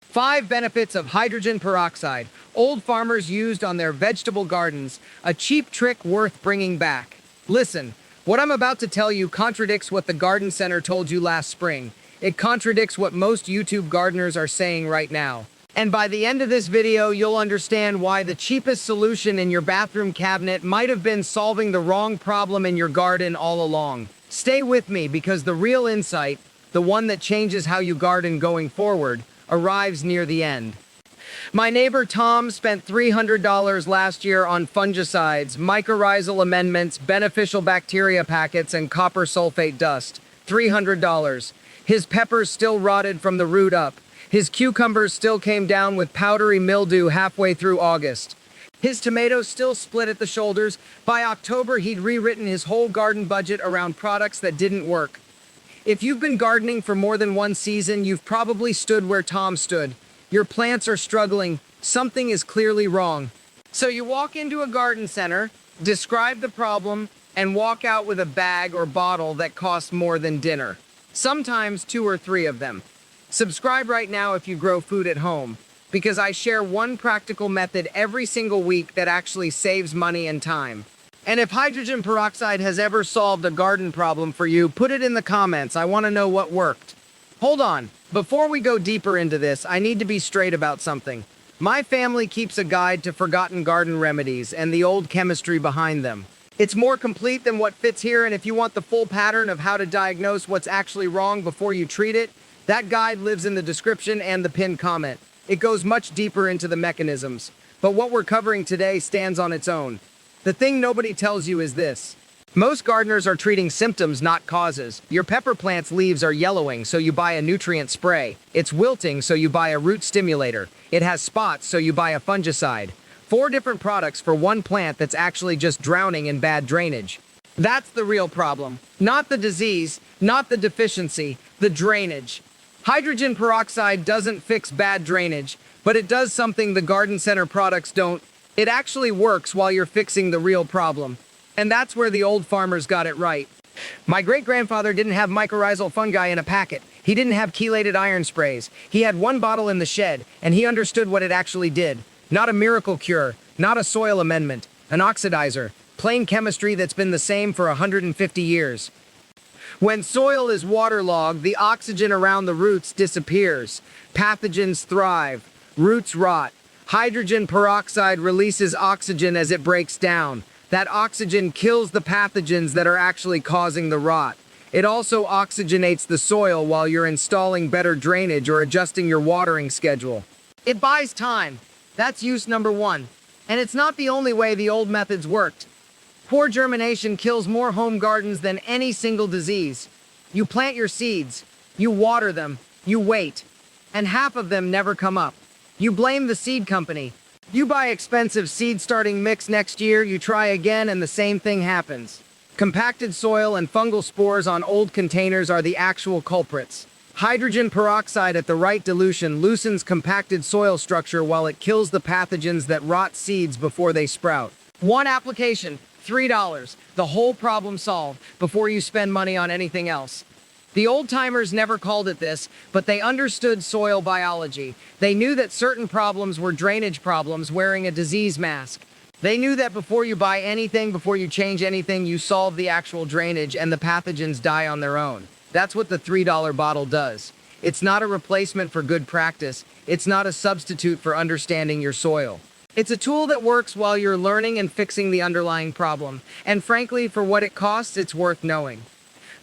5 benefits of hydrogen peroxide. Old farmers used on their vegetable gardens. A cheap trick worth bringing back. Listen, what I'm about to tell you contradicts what the garden center told you last spring. It contradicts what most YouTube gardeners are saying right now. And by the end of this video, you'll understand why the cheapest solution in your bathroom cabinet might have been solving the wrong problem in your garden all along. Stay with me because the real insight, the one that changes how you garden going forward, arrives near the end. My neighbor Tom spent $300 last year on fungicides, mycorrhizal amendments, beneficial bacteria packets, and copper sulfate dust. $300. His peppers still rotted from the root up. His cucumbers still came down with powdery mildew halfway through August. His tomatoes still split at the shoulders. By October, he'd rewritten his whole garden budget around products that didn't work. If you've been gardening for more than one season, you've probably stood where Tom stood. Your plants are struggling. Something is clearly wrong. So you walk into a garden center, describe the problem, and walk out with a bag or bottle that costs more than dinner. Sometimes 2 or 3 of them. Subscribe right now if you grow food at home, because I share one practical method every single week that actually saves money and time. And if hydrogen peroxide has ever solved a garden problem for you, put it in the comments. I want to know what worked. Hold on. Before we go deeper into this, I need to be straight about something. My family keeps a guide to forgotten garden remedies and the old chemistry behind them. It's more complete than what fits here, and if you want the full pattern of how to diagnose what's actually wrong before you treat it, that guide lives in the description and the pinned comment. It goes much deeper into the mechanisms. But what we're covering today stands on its own. The thing nobody tells you is this. Most gardeners are treating symptoms, not causes. Your pepper plant's leaves are yellowing, so you buy a nutrient spray. It's wilting, so you buy a root stimulator. It has spots, so you buy a fungicide. 4 different products for one plant that's actually just drowning in bad drainage. That's the real problem. Not the disease, not the deficiency, the drainage. Hydrogen peroxide doesn't fix bad drainage, but it does something the garden center products don't. It actually works while you're fixing the real problem. And that's where the old farmers got it right. My great-grandfather didn't have mycorrhizal fungi in a packet. He didn't have chelated iron sprays. He had one bottle in the shed, and he understood what it actually did. Not a miracle cure, not a soil amendment, an oxidizer, plain chemistry that's been the same for 150 years. When soil is waterlogged, the oxygen around the roots disappears. Pathogens thrive. Roots rot. Hydrogen peroxide releases oxygen as it breaks down. That oxygen kills the pathogens that are actually causing the rot. It also oxygenates the soil while you're installing better drainage or adjusting your watering schedule. It buys time. That's use number 1. And it's not the only way the old methods worked. Poor germination kills more home gardens than any single disease. You plant your seeds, you water them, you wait, and half of them never come up. You blame the seed company. You buy expensive seed starting mix next year, you try again, and the same thing happens. Compacted soil and fungal spores on old containers are the actual culprits. Hydrogen peroxide at the right dilution loosens compacted soil structure while it kills the pathogens that rot seeds before they sprout. One application, $3. The whole problem solved before you spend money on anything else. The old-timers never called it this, but they understood soil biology. They knew that certain problems were drainage problems wearing a disease mask. They knew that before you buy anything, before you change anything, you solve the actual drainage and the pathogens die on their own. That's what the $3 bottle does. It's not a replacement for good practice. It's not a substitute for understanding your soil. It's a tool that works while you're learning and fixing the underlying problem. And frankly, for what it costs, it's worth knowing.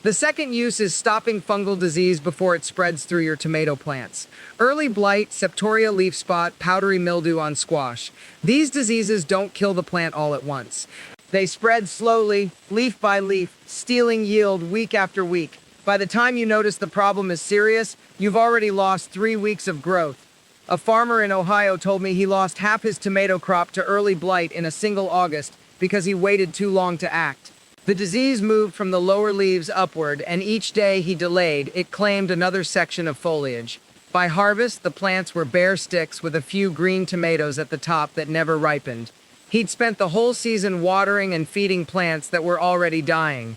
The second use is stopping fungal disease before it spreads through your tomato plants. Early blight, septoria leaf spot, powdery mildew on squash. These diseases don't kill the plant all at once. They spread slowly, leaf by leaf, stealing yield week after week. By the time you notice the problem is serious, you've already lost 3 weeks of growth. A farmer in Ohio told me he lost half his tomato crop to early blight in a single August because he waited too long to act. The disease moved from the lower leaves upward, and each day he delayed, it claimed another section of foliage. By harvest, the plants were bare sticks with a few green tomatoes at the top that never ripened. He'd spent the whole season watering and feeding plants that were already dying.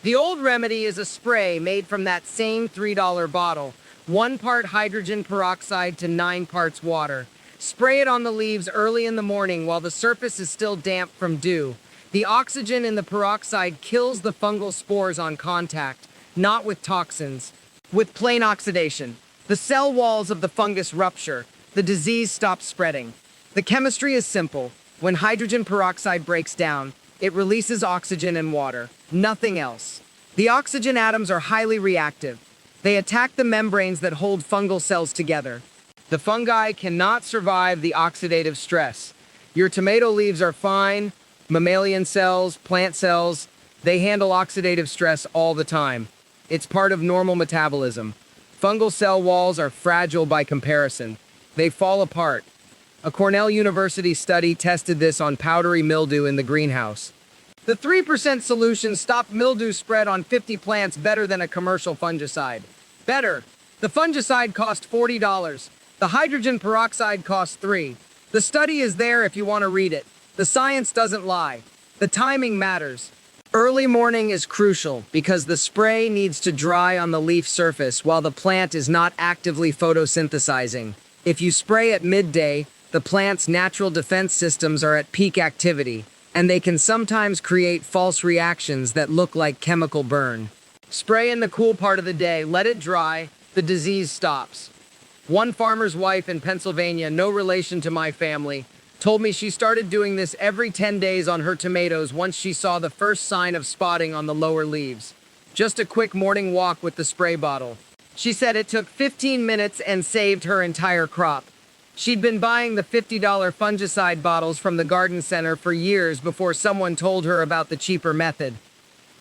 The old remedy is a spray made from that same $3 bottle. 1 part hydrogen peroxide to 9 parts water. Spray it on the leaves early in the morning while the surface is still damp from dew. The oxygen in the peroxide kills the fungal spores on contact, not with toxins. With plain oxidation, the cell walls of the fungus rupture. The disease stops spreading. The chemistry is simple. When hydrogen peroxide breaks down, it releases oxygen and water, nothing else. The oxygen atoms are highly reactive. They attack the membranes that hold fungal cells together. The fungi cannot survive the oxidative stress. Your tomato leaves are fine. Mammalian cells, plant cells, they handle oxidative stress all the time. It's part of normal metabolism. Fungal cell walls are fragile by comparison. They fall apart. A Cornell University study tested this on powdery mildew in the greenhouse. The 3% solution stopped mildew spread on 50 plants better than a commercial fungicide. Better. The fungicide cost $40. The hydrogen peroxide costs $3. The study is there if you want to read it. The science doesn't lie. The timing matters. Early morning is crucial because the spray needs to dry on the leaf surface while the plant is not actively photosynthesizing. If you spray at midday, the plant's natural defense systems are at peak activity, and they can sometimes create false reactions that look like chemical burn. Spray in the cool part of the day, let it dry, the disease stops. One farmer's wife in Pennsylvania, no relation to my family, told me she started doing this every 10 days on her tomatoes once she saw the first sign of spotting on the lower leaves. Just a quick morning walk with the spray bottle. She said it took 15 minutes and saved her entire crop. She'd been buying the $50 fungicide bottles from the garden center for years before someone told her about the cheaper method.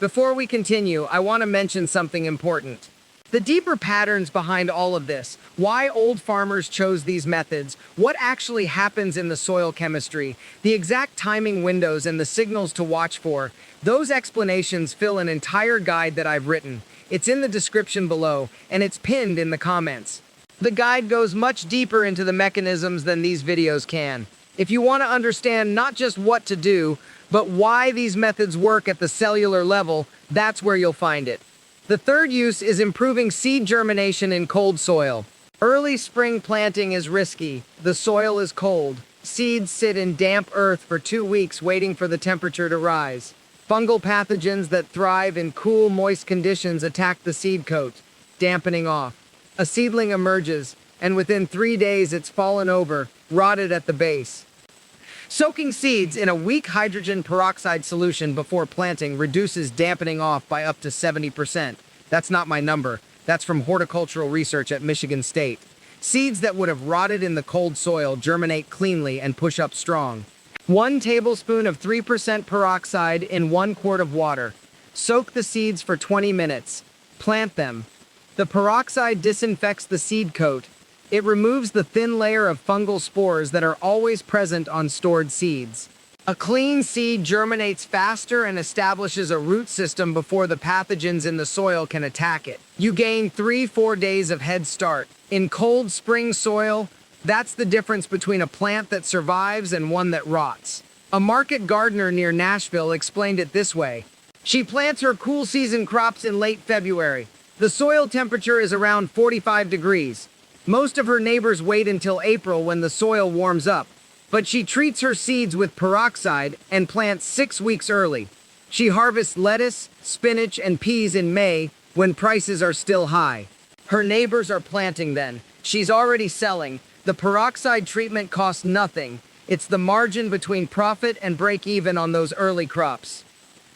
Before we continue, I want to mention something important. The deeper patterns behind all of this, why old farmers chose these methods, what actually happens in the soil chemistry, the exact timing windows and the signals to watch for, those explanations fill an entire guide that I've written. It's in the description below, and it's pinned in the comments. The guide goes much deeper into the mechanisms than these videos can. If you want to understand not just what to do, but why these methods work at the cellular level, that's where you'll find it. The third use is improving seed germination in cold soil. Early spring planting is risky. The soil is cold. Seeds sit in damp earth for 2 weeks waiting for the temperature to rise. Fungal pathogens that thrive in cool, moist conditions attack the seed coat, dampening off. A seedling emerges, and within 3 days it's fallen over, rotted at the base. Soaking seeds in a weak hydrogen peroxide solution before planting reduces dampening off by up to 70%. That's not my number. That's from horticultural research at Michigan State. Seeds that would have rotted in the cold soil germinate cleanly and push up strong. 1 tablespoon of 3% peroxide in 1 quart of water. Soak the seeds for 20 minutes. Plant them. The peroxide disinfects the seed coat. It removes the thin layer of fungal spores that are always present on stored seeds. A clean seed germinates faster and establishes a root system before the pathogens in the soil can attack it. You gain 3-4 days of head start. In cold spring soil, that's the difference between a plant that survives and one that rots. A market gardener near Nashville explained it this way. She plants her cool season crops in late February. The soil temperature is around 45 degrees. Most of her neighbors wait until April when the soil warms up, but she treats her seeds with peroxide and plants 6 weeks early. She harvests lettuce, spinach, and peas in May when prices are still high. Her neighbors are planting then. She's already selling. The peroxide treatment costs nothing. It's the margin between profit and break even on those early crops.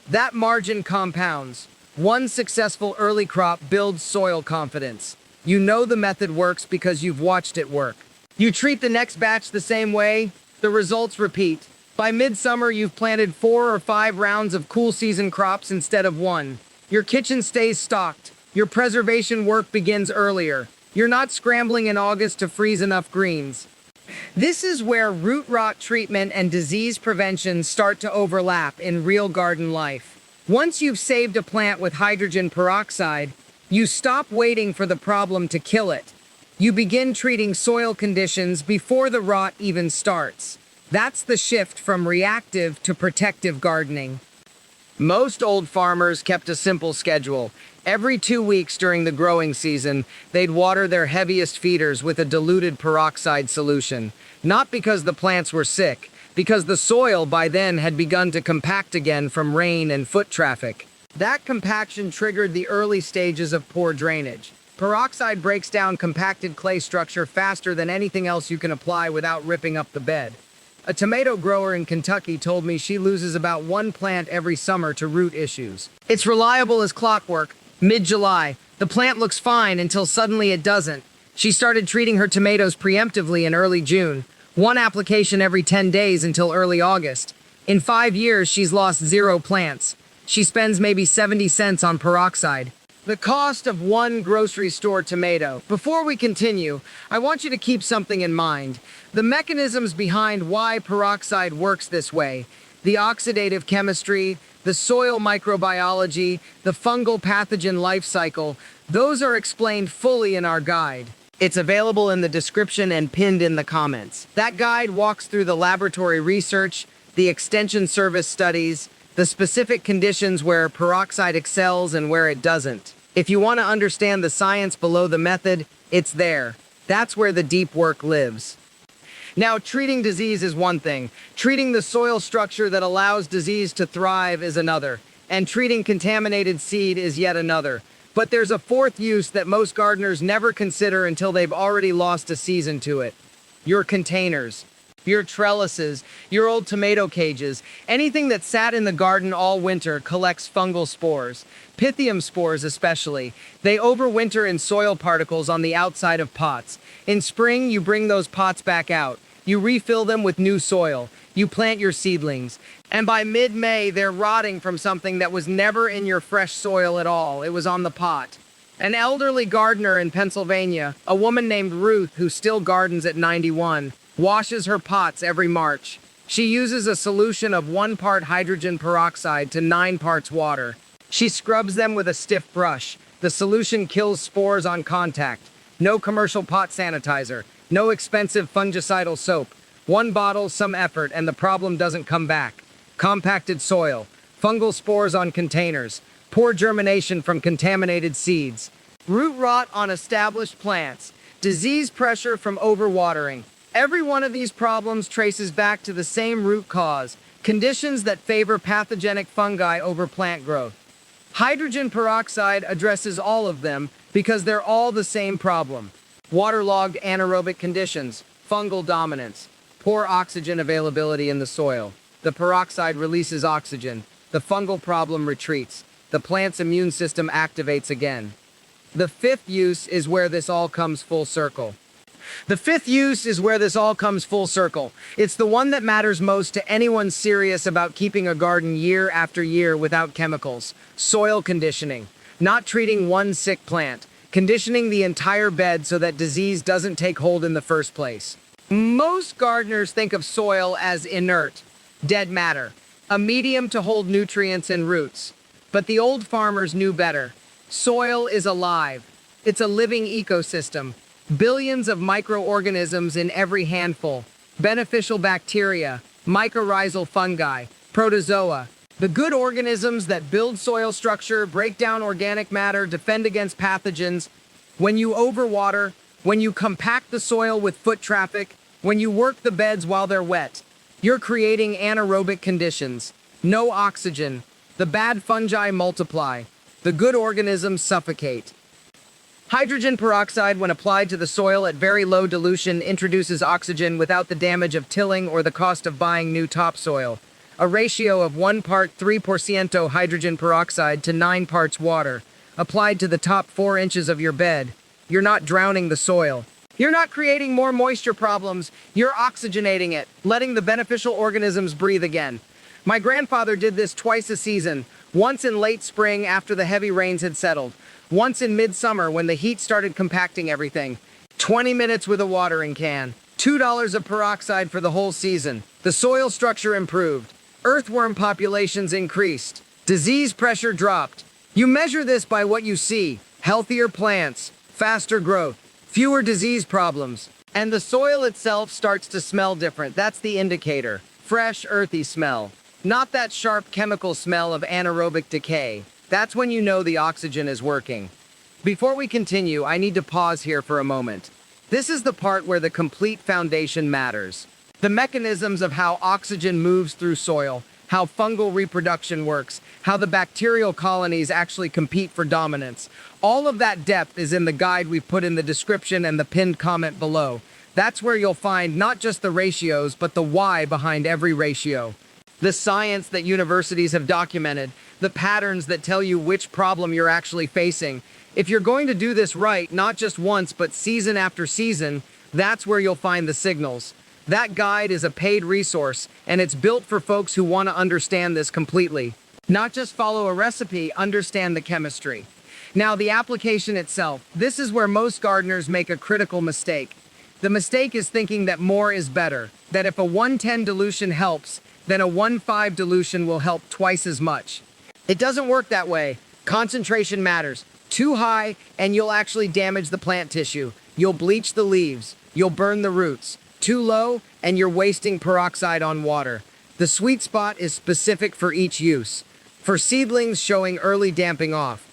That margin compounds. One successful early crop builds soil confidence. You know the method works because you've watched it work. You treat the next batch the same way, the results repeat. By midsummer, you've planted 4 or 5 rounds of cool season crops instead of 1. Your kitchen stays stocked. Your preservation work begins earlier. You're not scrambling in August to freeze enough greens. This is where root rot treatment and disease prevention start to overlap in real garden life. Once you've saved a plant with hydrogen peroxide, you stop waiting for the problem to kill it. You begin treating soil conditions before the rot even starts. That's the shift from reactive to protective gardening. Most old farmers kept a simple schedule. Every 2 weeks during the growing season, they'd water their heaviest feeders with a diluted peroxide solution. Not because the plants were sick, because the soil by then had begun to compact again from rain and foot traffic. That compaction triggered the early stages of poor drainage. Peroxide breaks down compacted clay structure faster than anything else you can apply without ripping up the bed. A tomato grower in Kentucky told me she loses about one plant every summer to root issues. It's reliable as clockwork. Mid-July, the plant looks fine until suddenly it doesn't. She started treating her tomatoes preemptively in early June, one application every 10 days until early August. In 5 years, she's lost 0 plants. She spends maybe 70 cents on peroxide. The cost of one grocery store tomato. Before we continue, I want you to keep something in mind. The mechanisms behind why peroxide works this way, the oxidative chemistry, the soil microbiology, the fungal pathogen life cycle, those are explained fully in our guide. It's available in the description and pinned in the comments. That guide walks through the laboratory research, the extension service studies, the specific conditions where peroxide excels and where it doesn't. If you want to understand the science below the method, it's there. That's where the deep work lives. Now, treating disease is one thing. Treating the soil structure that allows disease to thrive is another. And treating contaminated seed is yet another. But there's a fourth use that most gardeners never consider until they've already lost a season to it. Your containers. Your trellises, your old tomato cages, anything that sat in the garden all winter collects fungal spores. Pythium spores especially. They overwinter in soil particles on the outside of pots. In spring, you bring those pots back out. You refill them with new soil. You plant your seedlings. And by mid-May, they're rotting from something that was never in your fresh soil at all. It was on the pot. An elderly gardener in Pennsylvania, a woman named Ruth who still gardens at 91, washes her pots every March. She uses a solution of 1 part hydrogen peroxide to 9 parts water. She scrubs them with a stiff brush. The solution kills spores on contact. No commercial pot sanitizer. No expensive fungicidal soap. 1 bottle, some effort, and the problem doesn't come back. Compacted soil. Fungal spores on containers. Poor germination from contaminated seeds. Root rot on established plants. Disease pressure from overwatering. Every one of these problems traces back to the same root cause, conditions that favor pathogenic fungi over plant growth. Hydrogen peroxide addresses all of them because they're all the same problem. Waterlogged anaerobic conditions, fungal dominance, poor oxygen availability in the soil. The peroxide releases oxygen. The fungal problem retreats. The plant's immune system activates again. The fifth use is where this all comes full circle. It's the one that matters most to anyone serious about keeping a garden year after year without chemicals. Soil conditioning. Not treating one sick plant. Conditioning the entire bed so that disease doesn't take hold in the first place. Most gardeners think of soil as inert, dead matter, a medium to hold nutrients and roots. But the old farmers knew better. Soil is alive. It's a living ecosystem. Billions of microorganisms in every handful. Beneficial bacteria, mycorrhizal fungi, protozoa. The good organisms that build soil structure, break down organic matter, defend against pathogens. When you overwater, when you compact the soil with foot traffic, when you work the beds while they're wet, you're creating anaerobic conditions. No oxygen. The bad fungi multiply. The good organisms suffocate. Hydrogen peroxide, when applied to the soil at very low dilution, introduces oxygen without the damage of tilling or the cost of buying new topsoil. A ratio of 1 part 3% hydrogen peroxide to 9 parts water. Applied to the top 4 inches of your bed. You're not drowning the soil. You're not creating more moisture problems. You're oxygenating it, letting the beneficial organisms breathe again. My grandfather did this twice a season, once in late spring after the heavy rains had settled, once in midsummer when the heat started compacting everything. 20 minutes with a watering can. $2 of peroxide for the whole season. The soil structure improved. Earthworm populations increased. Disease pressure dropped. You measure this by what you see. Healthier plants, faster growth, fewer disease problems. And the soil itself starts to smell different. That's the indicator. Fresh, earthy smell. Not that sharp chemical smell of anaerobic decay. That's when you know the oxygen is working. Before we continue, I need to pause here for a moment. This is the part where the complete foundation matters. The mechanisms of how oxygen moves through soil, how fungal reproduction works, how the bacterial colonies actually compete for dominance. All of that depth is in the guide we've put in the description and the pinned comment below. That's where you'll find not just the ratios, but the why behind every ratio. The science that universities have documented, the patterns that tell you which problem you're actually facing. If you're going to do this right, not just once, but season after season, that's where you'll find the signals. That guide is a paid resource, and it's built for folks who want to understand this completely. Not just follow a recipe, understand the chemistry. Now, the application itself, this is where most gardeners make a critical mistake. The mistake is thinking that more is better, that if a 110 dilution helps, then a 1.5 dilution will help twice as much. It doesn't work that way. Concentration matters. Too high, and you'll actually damage the plant tissue. You'll bleach the leaves. You'll burn the roots. Too low, and you're wasting peroxide on water. The sweet spot is specific for each use. For seedlings showing early damping off.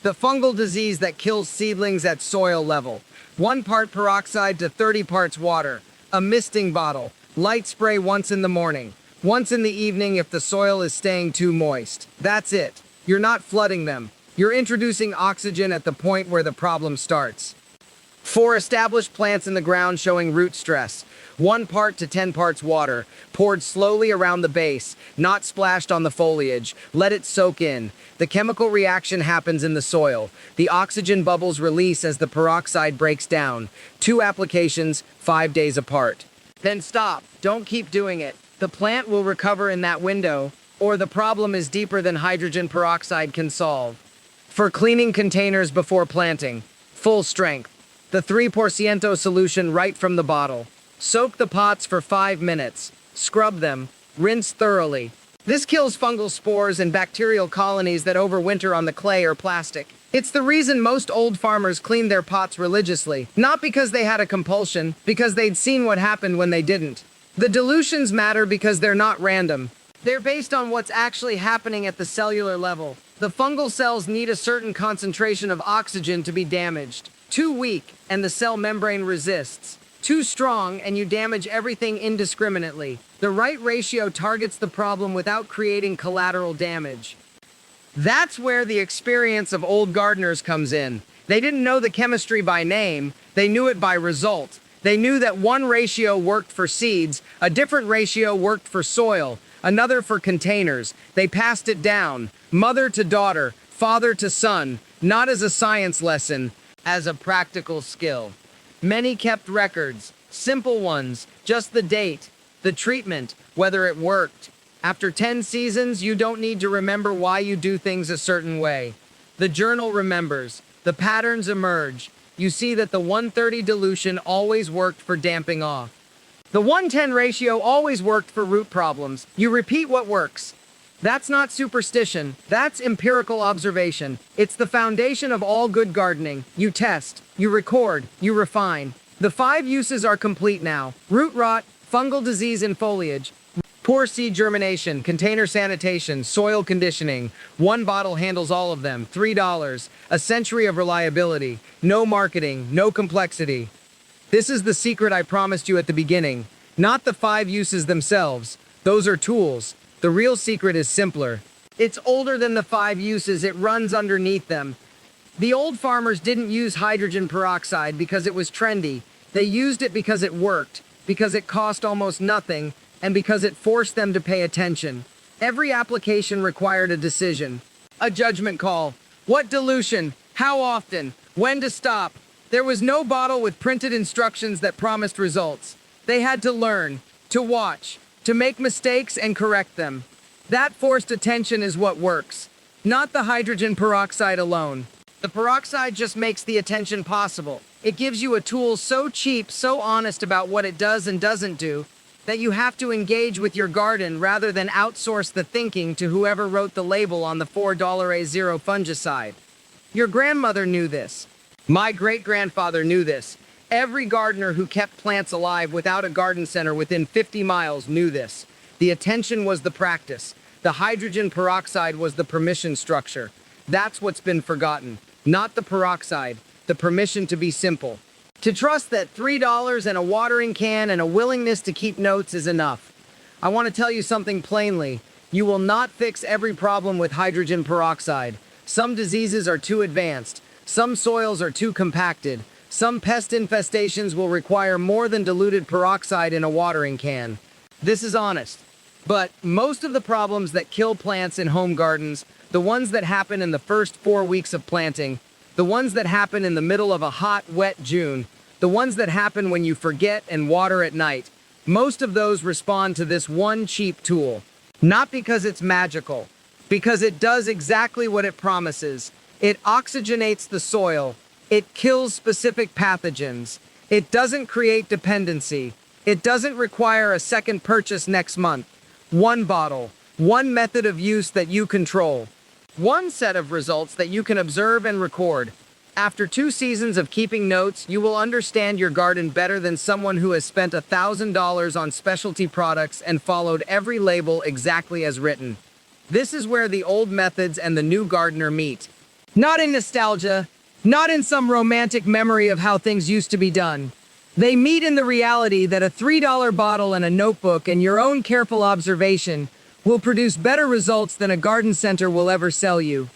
The fungal disease that kills seedlings at soil level. 1 part peroxide to 30 parts water. A misting bottle. Light spray once in the morning. Once in the evening if the soil is staying too moist. That's it. You're not flooding them. You're introducing oxygen at the point where the problem starts. For established plants in the ground showing root stress, 1 part to 10 parts water, poured slowly around the base, not splashed on the foliage. Let it soak in. The chemical reaction happens in the soil. The oxygen bubbles release as the peroxide breaks down. 2 applications, 5 days apart. Then stop. Don't keep doing it. The plant will recover in that window, or the problem is deeper than hydrogen peroxide can solve. For cleaning containers before planting, full strength. The 3% solution right from the bottle. Soak the pots for 5 minutes. Scrub them. Rinse thoroughly. This kills fungal spores and bacterial colonies that overwinter on the clay or plastic. It's the reason most old farmers clean their pots religiously. Not because they had a compulsion, because they'd seen what happened when they didn't. The dilutions matter because they're not random. They're based on what's actually happening at the cellular level. The fungal cells need a certain concentration of oxygen to be damaged. Too weak, and the cell membrane resists. Too strong, and you damage everything indiscriminately. The right ratio targets the problem without creating collateral damage. That's where the experience of old gardeners comes in. They didn't know the chemistry by name, they knew it by result. They knew that one ratio worked for seeds, a different ratio worked for soil, another for containers. They passed it down, mother to daughter, father to son, not as a science lesson, as a practical skill. Many kept records, simple ones, just the date, the treatment, whether it worked. After 10 seasons, you don't need to remember why you do things a certain way. The journal remembers, the patterns emerge. You see that the 130 dilution always worked for damping off. The 110 ratio always worked for root problems. You repeat what works. That's not superstition, that's empirical observation. It's the foundation of all good gardening. You test, you record, you refine. The 5 uses are complete now. Root rot, fungal disease in foliage, poor seed germination, container sanitation, soil conditioning. 1 bottle handles all of them. $3. A century of reliability. No marketing, no complexity. This is the secret I promised you at the beginning. Not the 5 uses themselves. Those are tools. The real secret is simpler. It's older than the 5 uses, it runs underneath them. The old farmers didn't use hydrogen peroxide because it was trendy. They used it because it worked, because it cost almost nothing, and because it forced them to pay attention. Every application required a decision, a judgment call. What dilution? How often? When to stop? There was no bottle with printed instructions that promised results. They had to learn, to watch, to make mistakes and correct them. That forced attention is what works, not the hydrogen peroxide alone. The peroxide just makes the attention possible. It gives you a tool so cheap, so honest about what it does and doesn't do, that you have to engage with your garden rather than outsource the thinking to whoever wrote the label on the $4.00 fungicide. Your grandmother knew this. My great-grandfather knew this. Every gardener who kept plants alive without a garden center within 50 miles knew this. The attention was the practice. The hydrogen peroxide was the permission structure. That's what's been forgotten. Not the peroxide, the permission to be simple. To trust that $3 and a watering can and a willingness to keep notes is enough. I want to tell you something plainly. You will not fix every problem with hydrogen peroxide. Some diseases are too advanced. Some soils are too compacted. Some pest infestations will require more than diluted peroxide in a watering can. This is honest. But most of the problems that kill plants in home gardens, the ones that happen in the first 4 weeks of planting, the ones that happen in the middle of a hot, wet June, the ones that happen when you forget and water at night, most of those respond to this one cheap tool. Not because it's magical, because it does exactly what it promises. It oxygenates the soil. It kills specific pathogens. It doesn't create dependency. It doesn't require a second purchase next month. One bottle, one method of use that you control. One set of results that you can observe and record. After 2 seasons of keeping notes, you will understand your garden better than someone who has spent $1,000 on specialty products and followed every label exactly as written. This is where the old methods and the new gardener meet. Not in nostalgia, not in some romantic memory of how things used to be done. They meet in the reality that a $3 bottle and a notebook and your own careful observation will produce better results than a garden center will ever sell you.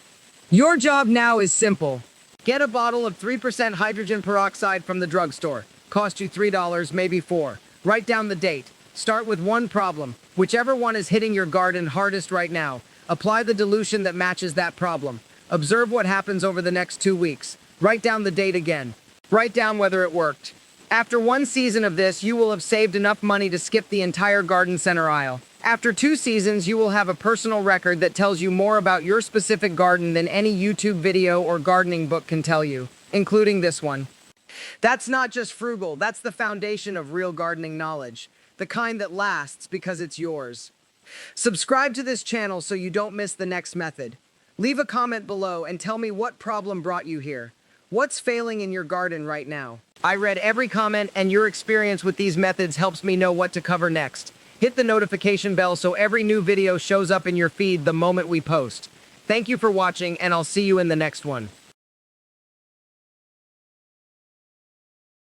Your job now is simple. Get a bottle of 3% hydrogen peroxide from the drugstore. Cost you $3, maybe $4. Write down the date. Start with one problem, whichever one is hitting your garden hardest right now. Apply the dilution that matches that problem. Observe what happens over the next 2 weeks. Write down the date again. Write down whether it worked. After 1 season of this, you will have saved enough money to skip the entire garden center aisle. After 2 seasons, you will have a personal record that tells you more about your specific garden than any YouTube video or gardening book can tell you, including this one. That's not just frugal, that's the foundation of real gardening knowledge, the kind that lasts because it's yours. Subscribe to this channel so you don't miss the next method. Leave a comment below and tell me what problem brought you here. What's failing in your garden right now? I read every comment, and your experience with these methods helps me know what to cover next. Hit the notification bell so every new video shows up in your feed the moment we post. Thank you for watching, and I'll see you in the next one.